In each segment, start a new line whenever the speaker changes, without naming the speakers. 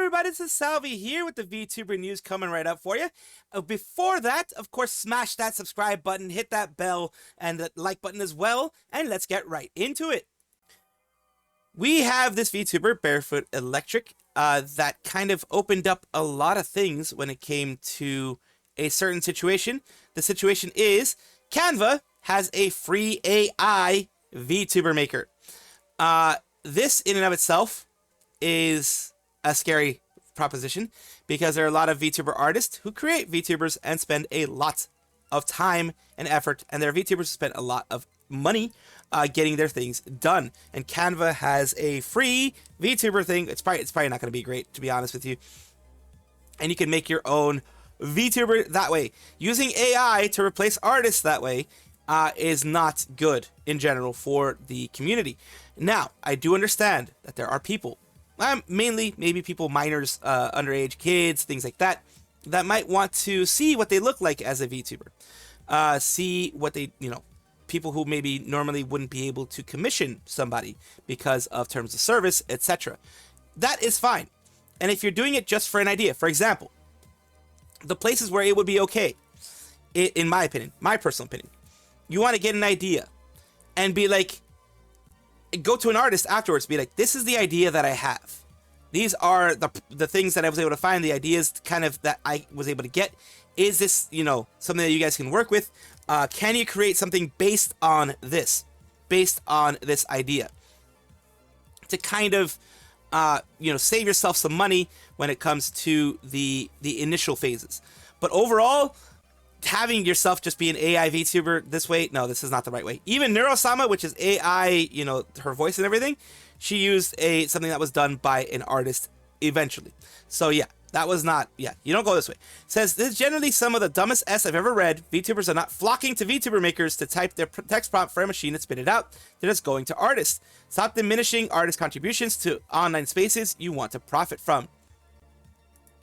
everybody, this is Salvi here with the VTuber news coming right up for you. Before that, of course, smash that subscribe button, hit that bell, and the like button as well, and let's get right into it. We have this VTuber, Barefoot Electric, that kind of opened up a lot of things when it came to a certain situation. The situation is CANVA has a free AI VTuber maker. This in and of itself is a scary proposition because there are a lot of VTuber artists who create VTubers and spend a lot of time and effort, and there are VTubers who spend a lot of money getting their things done. And CANVA has a free VTuber thing. It's probably not going to be great, to be honest with you. And you can make your own VTuber that way. Using AI to replace artists that way is not good in general for the community. Now, I do understand that there are people, mainly maybe people, minors, underage kids, things like that, that might want to see what they look like as a VTuber. See what they, people who maybe normally wouldn't be able to commission somebody because of terms of service, etc. That is fine. And if you're doing it just for an idea, for example, the places where it would be okay, in my opinion, my personal opinion, you want to get an idea and be like, go to an artist afterwards, be like, this is the idea that I have. These are the things that I was able to find, the ideas kind of that I was able to get. Is this, something that you guys can work with? Can you create something based on this idea? To kind of, save yourself some money when it comes to the initial phases. But overall, having yourself just be an AI VTuber this way, no, this is not the right way. Even Neurosama, which is AI, her voice and everything, she used something that was done by an artist eventually. So yeah, that was not, you don't go this way. It says, this is generally some of the dumbest S I've ever read. VTubers are not flocking to VTuber makers to type their text prompt for a machine and spit it out. They're just going to artists. Stop diminishing artist contributions to online spaces you want to profit from.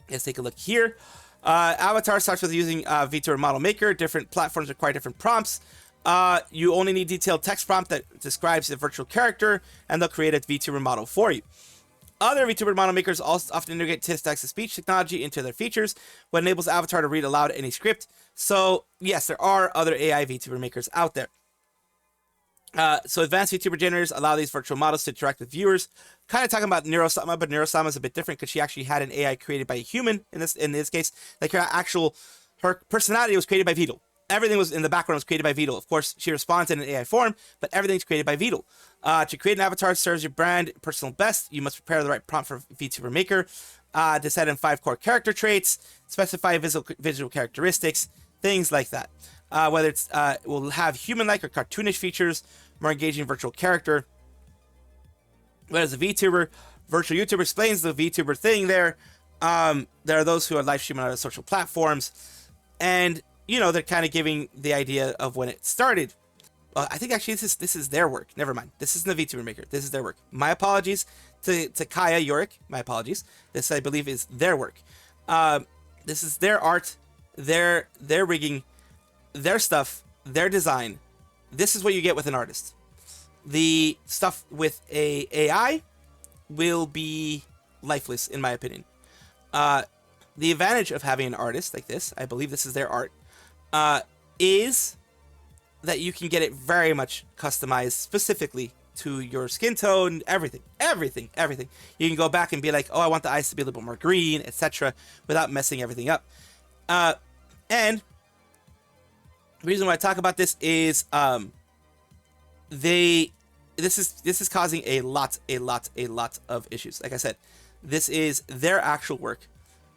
Let's take a look here. Avatar starts with using VTuber Model Maker. Different platforms require different prompts. You only need detailed text prompt that describes the virtual character, and they'll create a VTuber model for you. Other VTuber model makers also often integrate text-to-speech technology into their features, what enables Avatar to read aloud any script. So, yes, there are other AI VTuber makers out there. So advanced VTuber generators allow these virtual models to interact with viewers. Kind of talking about Neurosama, but Neurosama is a bit different because she actually had an AI created by a human in this case. Like her personality was created by Vito. Everything was in the background was created by Vito. Of course, she responds in an AI form, but everything's created by Vito. To create an avatar that serves your brand personal best, you must prepare the right prompt for VTuber Maker. Decide on 5 core character traits, specify visual characteristics, things like that. Whether it's will have human-like or cartoonish features, more engaging virtual character. Whereas a VTuber, virtual YouTuber explains the VTuber thing there. There are those who are live streaming on other social platforms, and they're kind of giving the idea of when it started. I think actually this is their work. Never mind. This isn't the VTuber maker. This is their work. My apologies to Kaya Yorick. My apologies. This I believe is their work. This is their art, their rigging, their stuff, their design. This is what you get with an artist. The stuff with a AI will be lifeless, in my opinion. The advantage of having an artist like this, I believe this is their art, is that you can get it very much customized specifically to your skin tone, everything. You can go back and be like, oh, I want the eyes to be a little bit more green, etc., without messing everything up. And the reason why I talk about this is this is causing a lot of issues. Like I said, this is their actual work.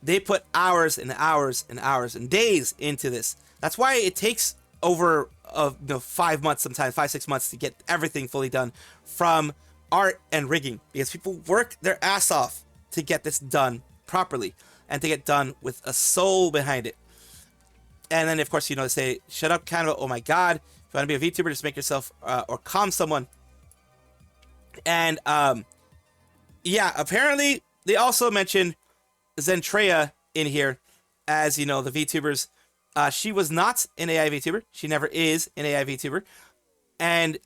They put hours and hours and hours and days into this. That's why it takes over 5 months, sometimes 5-6 months to get everything fully done from art and rigging, because people work their ass off to get this done properly and to get done with a soul behind it. And then, of course, they say, shut up, Canva. Oh, my God. If you want to be a VTuber, just make yourself or calm someone. And, apparently, they also mentioned Zentreya in here as, the VTubers. She was not an AI VTuber. She never is an AI VTuber. And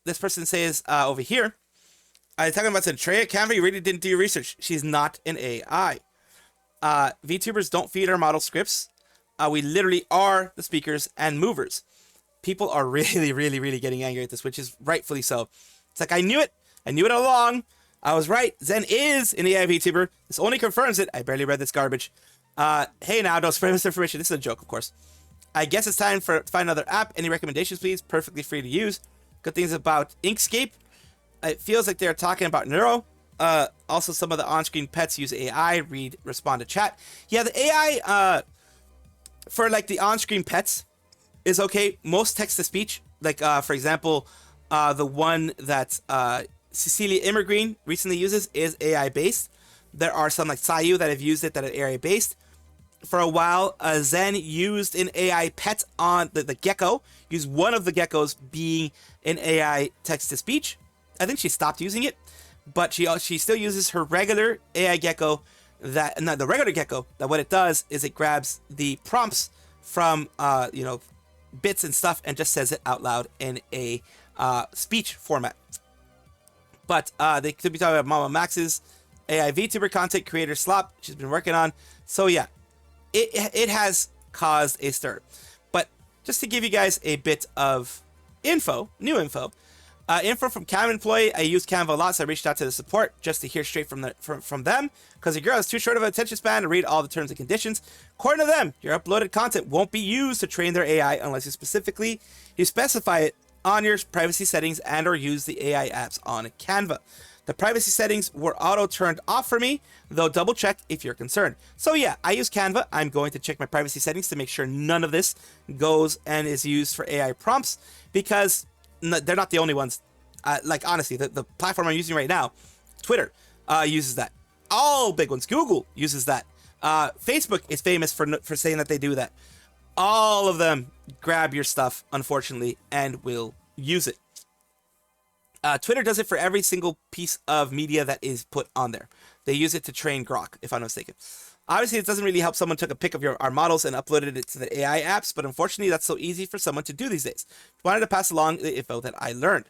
this person says over here, talking about Zentreya, CANVA, you really didn't do your research. She's not an AI. VTubers don't feed our model scripts. We literally are the speakers and movers. People are really, really, really getting angry at this, which is rightfully so. It's like, I knew it. I knew it all along. I was right. Zen is an AI Vtuber. This only confirms it. I barely read this garbage. Hey now, don't spread misinformation. This is a joke, of course. I guess it's time to find another app. Any recommendations, please? Perfectly free to use. Good things about Inkscape. It feels like they're talking about Neuro. Also, some of the on-screen pets use AI. Read, respond to chat. Yeah, the AI for like the on-screen pets is okay. Most text-to-speech, like for example, the one that Cecilia Immergreen recently uses is AI-based. There are some like Sayu that have used it that are AI-based. For a while, Zen used an AI pet on the gecko, used one of the geckos being an AI text-to-speech. I think she stopped using it, but she still uses her regular AI gecko, that not the regular gecko, that what it does is it grabs the prompts from you know, bits and stuff and just says it out loud in a speech format. But they could be talking about Mama Max's AI VTuber content creator slop she's been working on. So yeah, it has caused a stir. But just to give you guys a bit of info, new info from CANVA employee. I use CANVA a lot, so I reached out to the support just to hear straight from them, because the girl has too short of an attention span to read all the terms and conditions. According to them, your uploaded content won't be used to train their AI unless you specify it on your privacy settings and or use the AI apps on CANVA. The privacy settings were auto turned off for me, though double check if you're concerned. So yeah, I use CANVA. I'm going to check my privacy settings to make sure none of this goes and is used for AI prompts, because they're not the only ones. Like honestly, the platform I'm using right now, Twitter, uses that. All big ones. Google uses that. Facebook is famous for saying that they do that. All of them grab your stuff, unfortunately, and will use it. Twitter does it for every single piece of media that is put on there. They use it to train Grok, if I'm not mistaken. Obviously, it doesn't really help someone took a pic of our models and uploaded it to the AI apps, but unfortunately, that's so easy for someone to do these days. Wanted to pass along the info that I learned.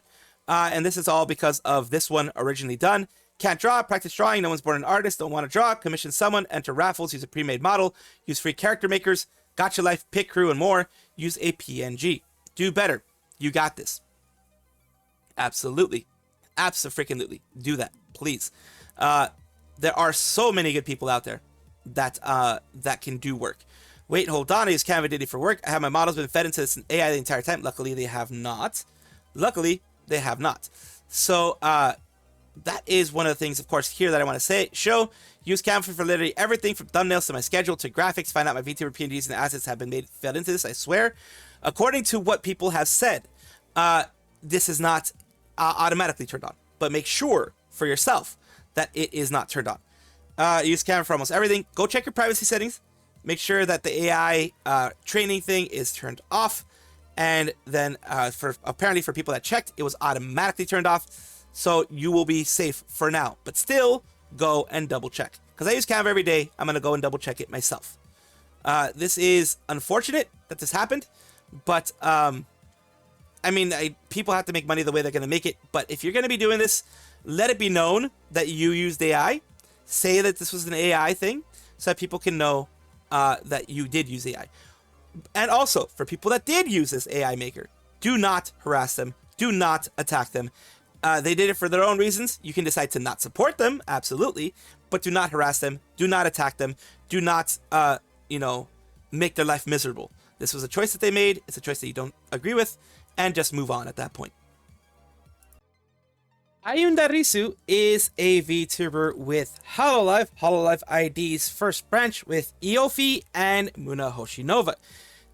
And this is all because of this one originally done. Can't draw, practice drawing, no one's born an artist, don't want to draw, commission someone, enter raffles, use a pre-made model, use free character makers, gotcha life, pick crew, and more. Use a PNG. Do better. You got this. Absolutely. Abso-freaking-lutely. Do that, please. There are so many good people out there that that can do work. Wait, hold on. I use CANVA Daily for work. I have my models been fed into this AI the entire time. Luckily, they have not. So, that is one of the things, of course, here that I want to show. Use Canva for literally everything from thumbnails to my schedule to graphics. Find out my VTuber PNGs and assets have been fed into this, I swear. According to what people have said, this is not automatically turned on. But make sure for yourself that it is not turned on. Use Canva for almost everything. Go check your privacy settings. Make sure that the AI training thing is turned off. And then apparently for people that checked, it was automatically turned off. So you will be safe for now. But still, go and double check. Because I use Canva every day. I'm going to go and double check it myself. This is unfortunate that this happened. But, I mean, people have to make money the way they're going to make it. But if you're going to be doing this, let it be known that you used AI. Say that this was an AI thing so that people can know that you did use AI. And also, for people that did use this AI maker, do not harass them. Do not attack them. They did it for their own reasons. You can decide to not support them, absolutely, but do not harass them. Do not attack them. Do not, make their life miserable. This was a choice that they made. It's a choice that you don't agree with, and just move on at that point. Ayunda Risu is a VTuber with Hololive ID's first branch with Iofi and Muna Hoshinova.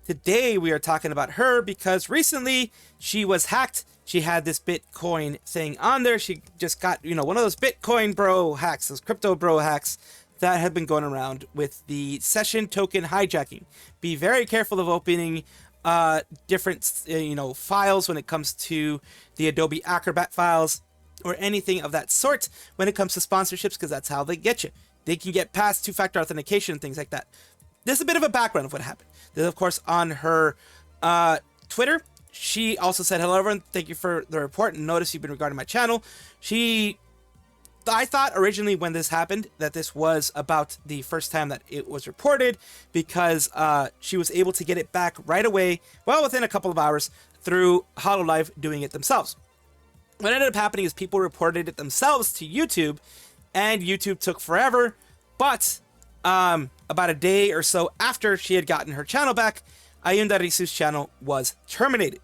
Today we are talking about her because recently she was hacked. She had this Bitcoin thing on there. She just got, one of those Bitcoin bro hacks, those crypto bro hacks that have been going around with the session token hijacking. Be very careful of opening different, files when it comes to the Adobe Acrobat files or anything of that sort when it comes to sponsorships, because that's how they get you. They can get past two-factor authentication and things like that. There's a bit of a background of what happened. Then, of course, on her Twitter, she also said, "Hello, everyone. Thank you for the report and notice you've been regarding my channel." She I thought originally when this happened that this was about the first time that it was reported, because she was able to get it back right away, well, within a couple of hours, through Hololive doing it themselves. What ended up happening is people reported it themselves to YouTube, and YouTube took forever, but about a day or so after she had gotten her channel back, Ayunda Risu's channel was terminated.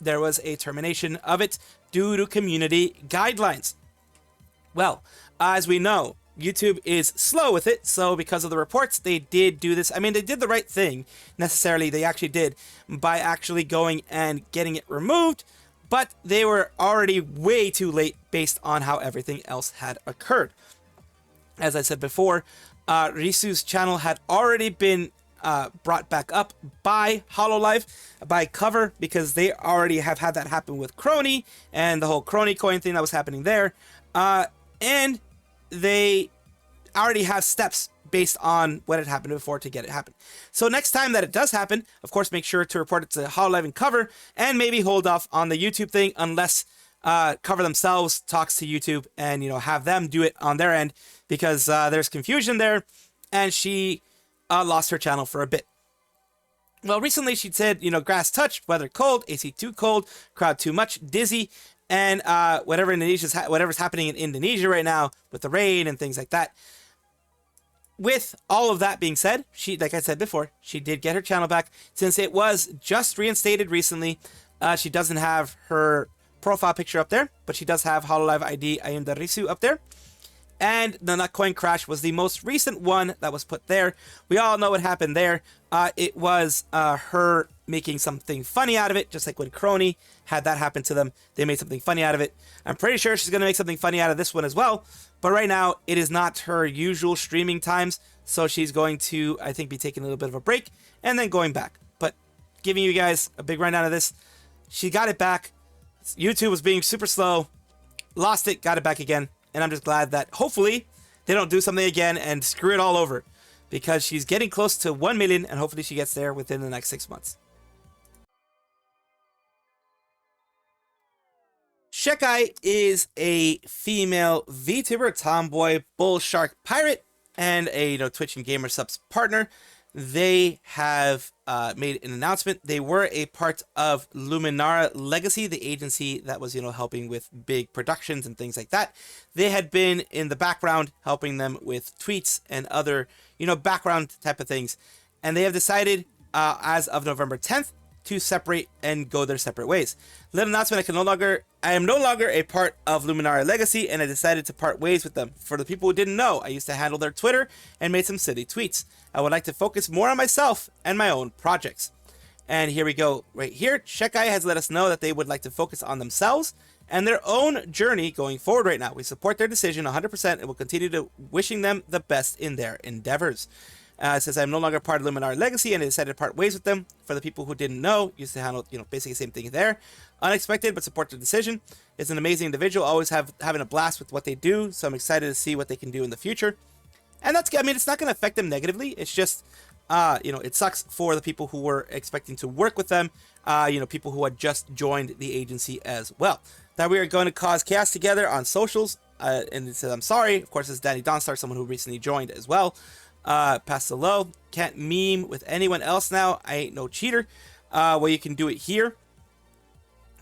There was a termination of it due to community guidelines. Well, as we know, YouTube is slow with it, so because of the reports, they did do this. I mean, they did the right thing, necessarily, they actually did, by actually going and getting it removed, but they were already way too late based on how everything else had occurred. As I said before, Risu's channel had already been brought back up by Hololive, by Cover, because they already have had that happen with Crony, and the whole Crony coin thing that was happening there. And they already have steps based on what had happened before to get it happen. So next time that it does happen, of course, make sure to report it to Hololive and Cover, and maybe hold off on the YouTube thing unless Cover themselves talks to YouTube and, you know, have them do it on their end, because there's confusion there, and she lost her channel for a bit. Well, recently she said, you know, grass touched, weather cold, AC too cold, crowd too much, dizzy, and whatever's happening in Indonesia right now with the rain and things like that. With all of that being said, she, like I said before, she did get her channel back. Since it was just reinstated recently, she doesn't have her profile picture up there, but she does have Hololive ID Ayunda Risu up there. And the Nutcoin crash was the most recent one that was put there. We all know what happened there. It was her making something funny out of it, just like when Crony had that happen to them. They made something funny out of it. I'm pretty sure she's going to make something funny out of this one as well. But right now, it is not her usual streaming times. So she's going to, I think, be taking a little bit of a break and then going back. But giving you guys a big rundown of this. She got it back. YouTube was being super slow. Lost it, got it back again. And I'm just glad that hopefully they don't do something again and screw it all over, because she's getting close to 1 million, and hopefully she gets there within the next 6 months. Shekai is a female VTuber, tomboy, bull shark pirate, and a Twitch and Gamer Subs partner. They have made an announcement. They were a part of Luminara Legacy, the agency that was, helping with big productions and things like that. They had been in the background helping them with tweets and other, background type of things. And they have decided as of November 10th to separate and go their separate ways. Little announcement, I am no longer a part of Luminara Legacy, and I decided to part ways with them. For the people who didn't know, I used to handle their Twitter and made some silly tweets. I would like to focus more on myself and my own projects. And here we go right here. Shekai has let us know that they would like to focus on themselves and their own journey going forward right now. We support their decision 100% and will continue to wishing them the best in their endeavors. It says, I'm no longer part of Luminar Legacy, and I decided to part ways with them. For the people who didn't know, used to handle, basically the same thing there. Unexpected, but support the decision. It's an amazing individual, always having a blast with what they do, so I'm excited to see what they can do in the future. And that's, it's not going to affect them negatively. It's just, it sucks for the people who were expecting to work with them, people who had just joined the agency as well. That we are going to cause chaos together on socials, and it says, I'm sorry. Of course, it's Danny Donstar, someone who recently joined as well. Pass the low. Can't meme with anyone else now. I ain't no cheater. Well, you can do it here.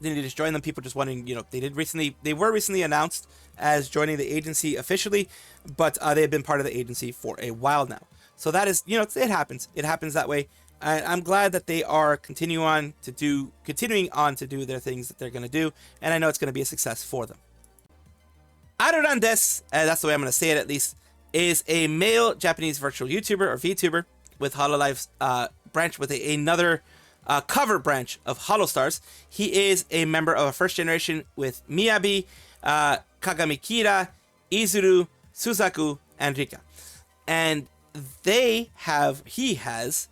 Then you just join them. People just wondering, they were recently announced as joining the agency officially, but they have been part of the agency for a while now. So that is, it happens. It happens that way. And I'm glad that they are continuing on to do their things that they're going to do. And I know it's going to be a success for them. Arurandesu, that's the way I'm going to say it at least, is a male Japanese virtual YouTuber or VTuber with Hololive's branch with another cover branch of Holostars. He is a member of a first generation with Miyabi, Kagamikira, Izuru, Suzaku, and Rika. And he has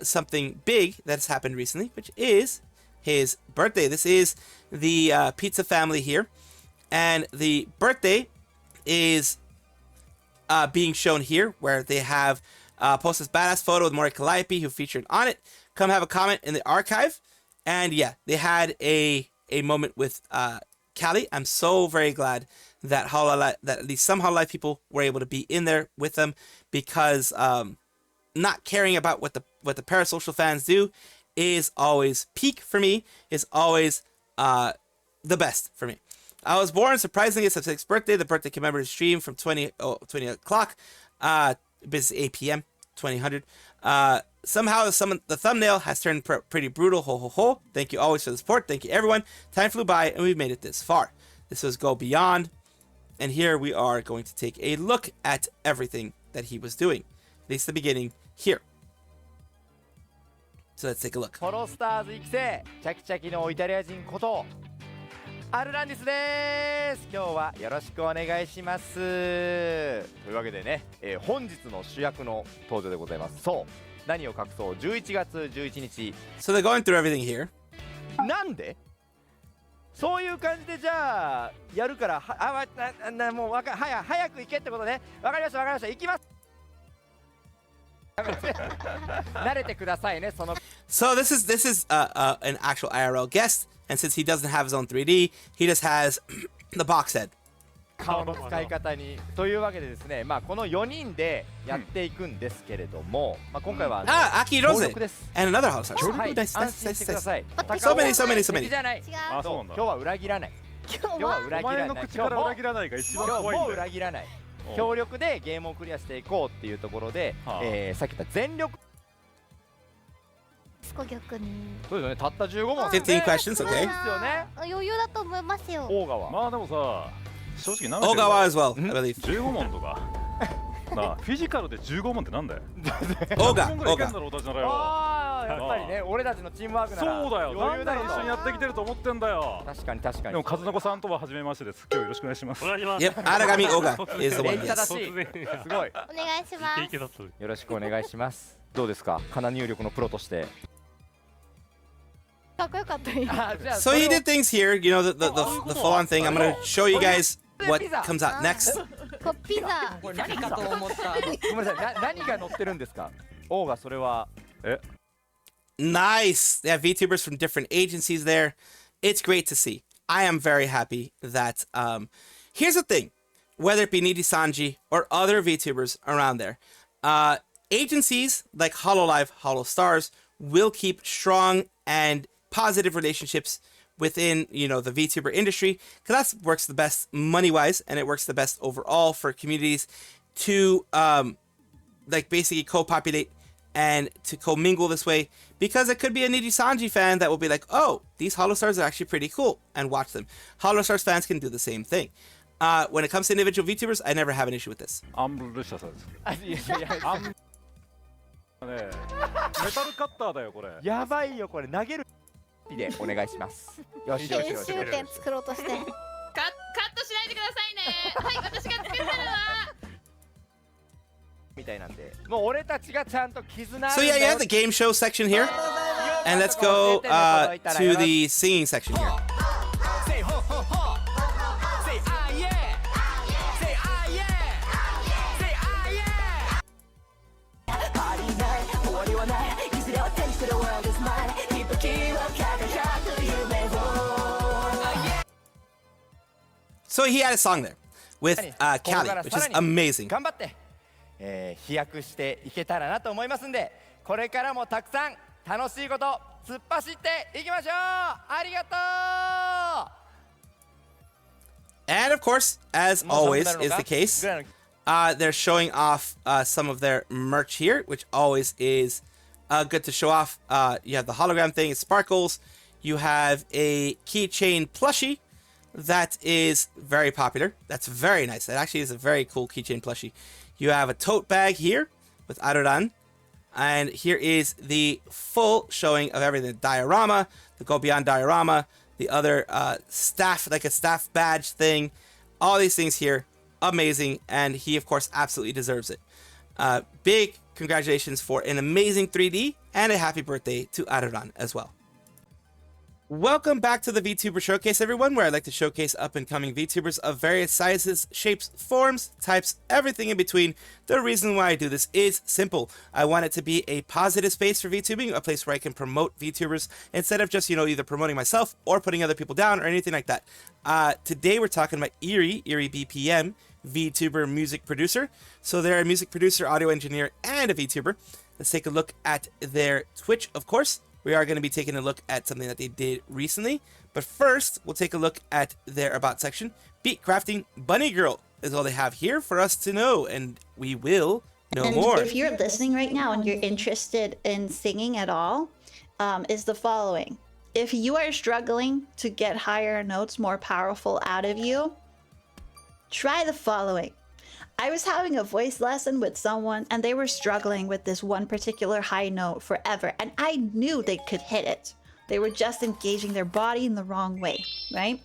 something big that's happened recently, which is his birthday. This is the pizza family here. And the birthday is being shown here, where they have posted this badass photo with Mori Calliope, who featured on it. Come have a comment in the archive. And yeah, they had a moment with Calli. I'm so very glad that that at least some Hololive people were able to be in there with them, because not caring about what the parasocial fans do is always peak for me, is always the best for me. I was born, surprisingly, it's my 6th birthday. The birthday commemorative stream from 20 o'clock, business 8 p.m., 2000. Somehow the thumbnail has turned pretty brutal. Ho ho ho. Thank you always for the support. Thank you everyone. Time flew by and we've made it this far. This was Go Beyond. And here we are going to take a look at everything that he was doing. At least the beginning here. So let's take a look.
Holostars 育成チャキチャキのイタリア人ことアルランディスです。今日はよろしくお願いします。というわけでね、本日の主役の登場でございます。そう、何を隠そう、11月11日。
So they're going through everything here.
なんで？そういう感じでじゃあやるからもう早く行けってことね。わかりましたわかりました。行きます。慣れてくださいねその。
So this is an actual IRL guest. And since he doesn't have his own 3D, he just has the box head.
顔の使い方にというわけでですね、まあこの4人でやっていくんですけれども、まあ今回は
Aki Rose and another Holostar.
はい、安心してください。
So many.
じゃない。
あ、そうなんだ。
今日は裏切らない。今日は裏切らない。
お前の口から裏切らないが一番怖いんだよ。
もう裏切らない。協力でゲームをクリアしていこうっていうところで、さっき言った全力。
逆に
そうですよね、たった15問。
15 questions, okay.
ですよね。
余裕だと思いますよ。
大川。
まあでもさ、正直なんだ
けど。大川 as well, I believe.
15問とか。なあ、フィジカルで15問ってなんだよ。
大川。
ああ、やっぱりね、俺たちのチームワークなら。
そうだよ。なんで一緒にやってきてると思ってんだよ。
確かに確かに。
でも和の子さんとは初めましてです。今日よろしくお願いします。
Yep, Aragami Oga is the one.
すごい。お願い
します。
よろしくお願いします。どうですか、かな入力のプロとして。
So he did things here, you know, the full-on thing. I'm gonna show you guys what comes out next.
ピザ。
何かと思った。ごめんなさい、何が乗ってるんですか。オーガ、それは。
Nice. They have VTubers from different agencies there. It's great to see. I am very happy that. Here's the thing, whether it be Nijisanji or other VTubers around there, agencies like Hololive, Holostars will keep strong and positive relationships within, you know, the VTuber industry, because that works the best money-wise, and it works the best overall for communities to like basically co-populate and to co-mingle this way, because it could be a Nijisanji fan that will be like, oh, these Holostars are actually pretty cool, and watch them. Holostars fans can do the same thing. When it comes to individual VTubers, I never have an issue with this.
メタルカッターだよこれ。
やばいよこれ、投げるでお願いします。よしよしよし。
編集点作ろうとして。カットし
ないでくださいね。はい、私が作ったのは。
みたいなんで、もう俺たちがちゃんと絆。
So yeah, you have the game show section here, and let's go to the singing section here. So he had a song there with Calli, which is amazing.
頑張って、飛躍していけたらなと思いますんで、これからもたくさん楽しいこと突っ走っていきましょう。ありがとう。
And of course, as always is the case, they're showing off some of their merch here, which always is good to show off. You have the hologram thing, it sparkles. You have a keychain plushie that is very popular. That's very nice. That actually is a very cool keychain plushie. You have a tote bag here with Aruran. And here is the full showing of everything. The diorama, the Go Beyond diorama, the other staff, like a staff badge thing. All these things here, amazing. And he, of course, absolutely deserves it. Big congratulations for an amazing 3D and a happy birthday to Aruran as well. Welcome back to the VTuber Showcase, everyone, where I like to showcase up-and-coming VTubers of various sizes, shapes, forms, types, everything in between. The reason why I do this is simple. I want it to be a positive space for VTubing, a place where I can promote VTubers instead of just, either promoting myself or putting other people down or anything like that. Today we're talking about Eerie BPM, VTuber music producer. So they're a music producer, audio engineer, and a VTuber. Let's take a look at their Twitch, of course. We are going to be taking a look at something that they did recently. But first, we'll take a look at their About section. Beat Crafting Bunny Girl is all they have here for us to know, and we will know more.
If you're listening right now and you're interested in singing at all, is the following. If you are struggling to get higher notes more powerful out of you, try the following. I was having a voice lesson with someone and they were struggling with this one particular high note forever, and I knew they could hit it. They were just engaging their body in the wrong way, right?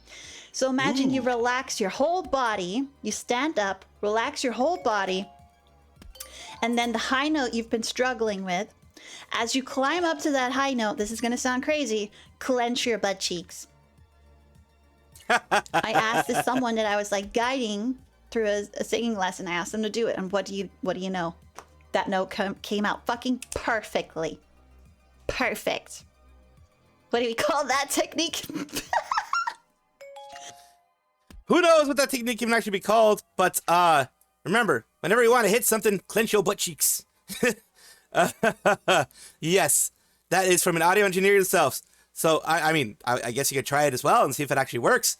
So imagine you relax your whole body, you stand up, relax your whole body, and then the high note you've been struggling with, as you climb up to that high note, this is going to sound crazy, clench your butt cheeks. I asked this someone that I was like guiding through a singing lesson. I asked them to do it, and what do you know? That note came out fucking perfectly. Perfect. What do we call that technique?
Who knows what that technique can actually be called, but remember, whenever you want to hit something, clench your butt cheeks. Yes, that is from an audio engineer themselves. So, I guess you could try it as well and see if it actually works.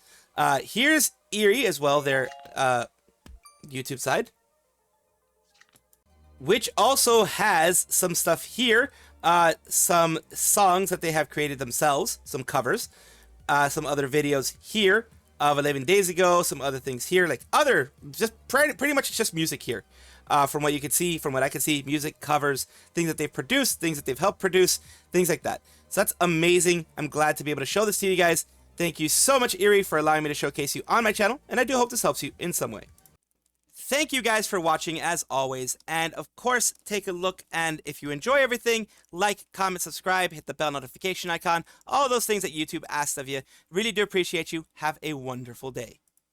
Here's Eerie as well, their YouTube side, which also has some stuff here, some songs that they have created themselves, some covers, some other videos here of 11 days ago, some other things here, like other, just pretty much it's just music here. From what you can see, from what I can see, music, covers, things that they've produced, things that they've helped produce, things like that. So that's amazing. I'm glad to be able to show this to you guys. Thank you so much, Eerie, for allowing me to showcase you on my channel, and I do hope this helps you in some way. Thank you guys for watching as always, and of course take a look, and if you enjoy everything, like, comment, subscribe, hit the bell notification icon, all those things that YouTube asks of you. Really do appreciate you. Have a wonderful day.